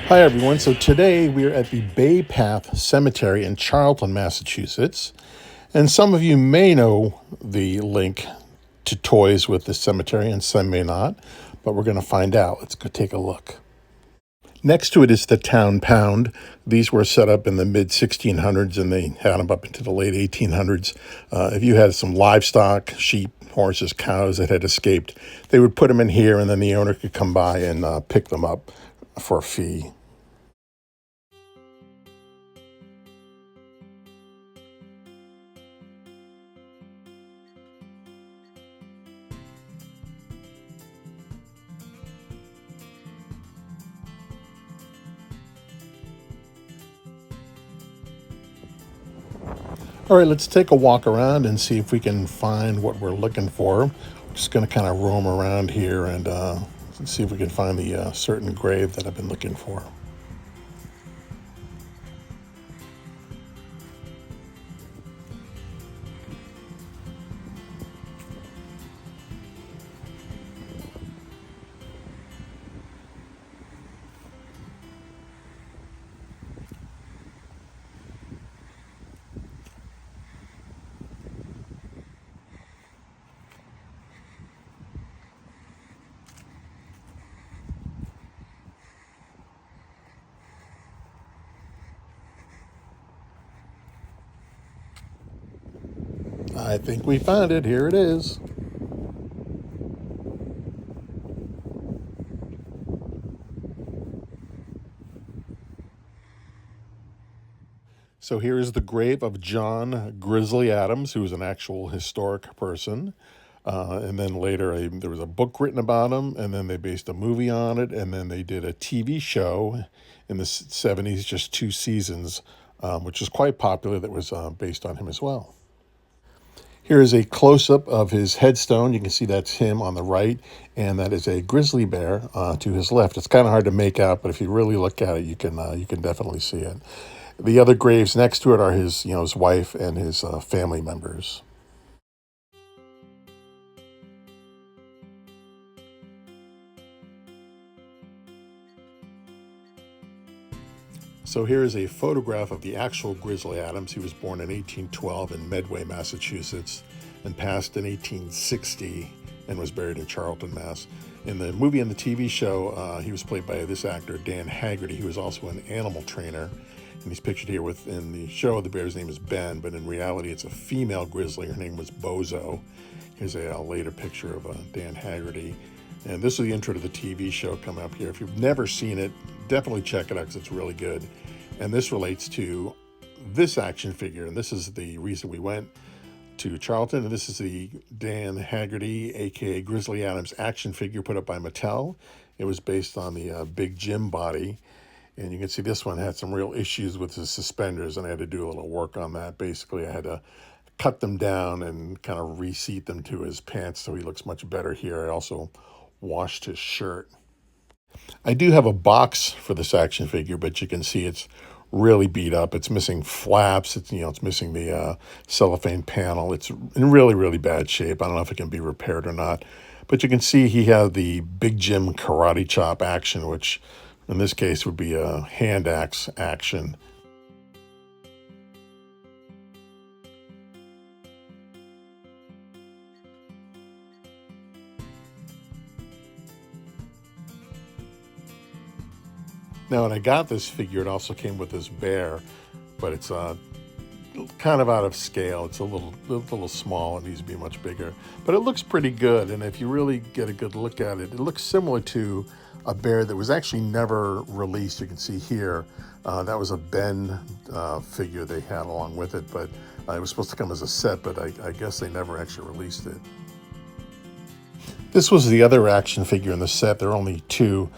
Hi, everyone. So today we are at the Bay Path Cemetery in Charlton, Massachusetts. And some of you may know the link to toys with the cemetery, and some may not. But we're going to find out. Let's go take a look. Next to it is the town pound. These were set up in the mid 1600s and they had them up into the late 1800s. If you had some livestock, sheep, horses, cows that had escaped, they would put them in here and then the owner could come by and pick them up for a fee. All right, let's take a walk around and see if we can find what we're looking for. I'm just going to kind of roam around here and see if we can find the certain grave that I've been looking for. I think we found it. Here it is. So here is the grave of John Grizzly Adams, who was an actual historic person. And then later there was a book written about him, and then they based a movie on it, and then they did a TV show in the 70s, just 2 seasons, which was quite popular, that was based on him as well. Here is a close-up of his headstone. You can see that's him on the right, and that is a grizzly bear to his left. It's kind of hard to make out, but if you really look at it, you can definitely see it. The other graves next to it are his wife and his family members. So here is a photograph of the actual Grizzly Adams. He was born in 1812 in Medway, Massachusetts, and passed in 1860 and was buried in Charlton, Mass. In the movie and the TV show, he was played by this actor, Dan Haggerty. He was also an animal trainer, and he's pictured here in the show, the bear's name is Ben, but in reality, it's a female grizzly. Her name was Bozo. Here's a later picture of Dan Haggerty. And this is the intro to the TV show coming up here. If you've never seen it, definitely check it out because it's really good. And this relates to this action figure. And this is the reason we went to Charlton. And this is the Dan Haggerty, aka Grizzly Adams action figure put up by Mattel. It was based on the Big Jim body. And you can see this one had some real issues with his suspenders, and I had to do a little work on that. Basically, I had to cut them down and kind of reseat them to his pants so he looks much better here. I also washed his shirt. I do have a box for this action figure, but you can see it's really beat up. It's missing flaps. It's missing the cellophane panel. It's in really, really bad shape. I don't know if it can be repaired or not, but you can see he had the Big Jim karate chop action, which in this case would be a hand axe action. Now, when I got this figure, it also came with this bear, but it's kind of out of scale. It's a little small. It needs to be much bigger, but it looks pretty good. And if you really get a good look at it, it looks similar to a bear that was actually never released. You can see here, that was a Ben figure they had along with it, but it was supposed to come as a set, but I guess they never actually released it. This was the other action figure in the set. There are only two.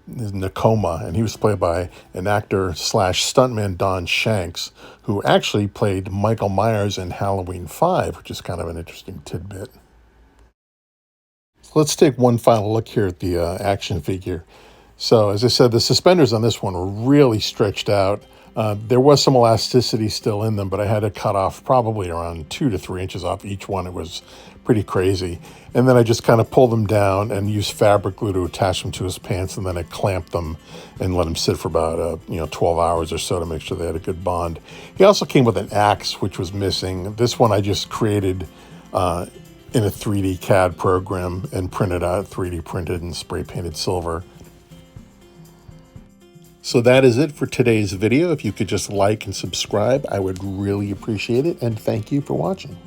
Nakoma, and he was played by an actor slash stuntman, Don Shanks, who actually played Michael Myers in Halloween 5, which is kind of an interesting tidbit. So let's take one final look here at the action figure. So as I said, the suspenders on this one were really stretched out. There was some elasticity still in them, but I had to cut off probably around 2 to 3 inches off each one. It was pretty crazy. And then I just kind of pulled them down and used fabric glue to attach them to his pants, and then I clamped them and let them sit for about 12 hours or so to make sure they had a good bond. He also came with an axe, which was missing. This one I just created in a 3D CAD program and printed out, 3D printed and spray painted silver. So that is it for today's video. If you could just like and subscribe, I would really appreciate it, and thank you for watching.